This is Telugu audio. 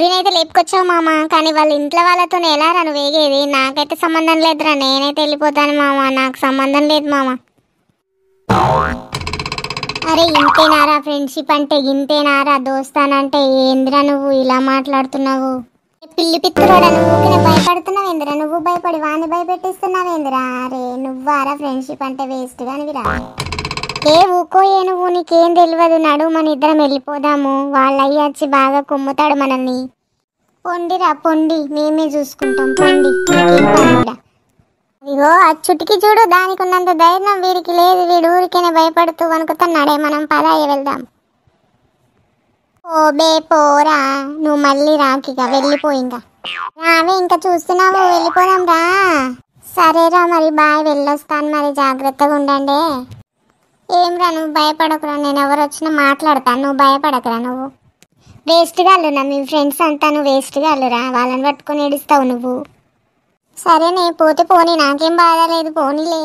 ఊరినైతే లేపుకొచ్చావు మామ, కానీ వాళ్ళ ఇంట్లో వాళ్ళతో ఎలా రా నువ్వు వేగేది? నాకైతే సంబంధం లేదురా, నేనైతే వెళ్ళిపోతాను మామ, నాకు సంబంధం లేదు మామ. అరే ఇంతేనారా ఫ్రెండ్షిప్ అంటే, ఇంతేనారా దోస్తానంటే? ఏందిరా నువ్వు ఇలా మాట్లాడుతున్నావు? పిల్లి పిత్తురోడా, నువ్వు భయపడుతున్నావు ఏందిరా? నువ్వు భయపడి వాడిని భయపెట్టిస్తున్నావు ఏందిరా? అరే నువ్వారా ఫ్రెండ్షిప్ అంటే వేస్ట్ కానివిరా. ఏ ఊకోయే నువ్వు, నీకేం తెలియదు. నడు మన ఇద్దరం వెళ్ళిపోదాము, వాళ్ళ అయ్యి వచ్చి బాగా కుమ్ముతాడు మనల్ని. పొండిరా పొండి, మేమే చూసుకుంటాం పొండి. ఇగో ఆ చుట్టుకి చూడు, దానికి ఉన్నంత ధైర్యం వీడికి లేదు. వీడు ఊరికేనే భయపడుతూ వణుకుతున్నాడే. మనం పదాయ వెళ్దాం. ఓ బే పోరా, నువ్వు మళ్ళీ రాకిగా వెళ్ళిపో. ఇంకా రావే, ఇంకా చూస్తున్నావు, వెళ్ళిపోదాం రా. సరేరా మరి బాయ్, వెళ్ళొస్తాను మరి, జాగ్రత్తగా ఉండండి. ఏం రా నువ్వు భయపడకురా, నేను ఎవరు వచ్చినా మాట్లాడతాను, నువ్వు భయపడకురా. నువ్వు వేస్ట్గా అల్లురా, మీ ఫ్రెండ్స్ అంతా నువ్వు వేస్ట్గా అల్లురా, వాళ్ళని పట్టుకొని ఏడుస్తావు నువ్వు. సరేనే పోతే పోనీ, నాకేం బాధ లేదు, పోనీలే.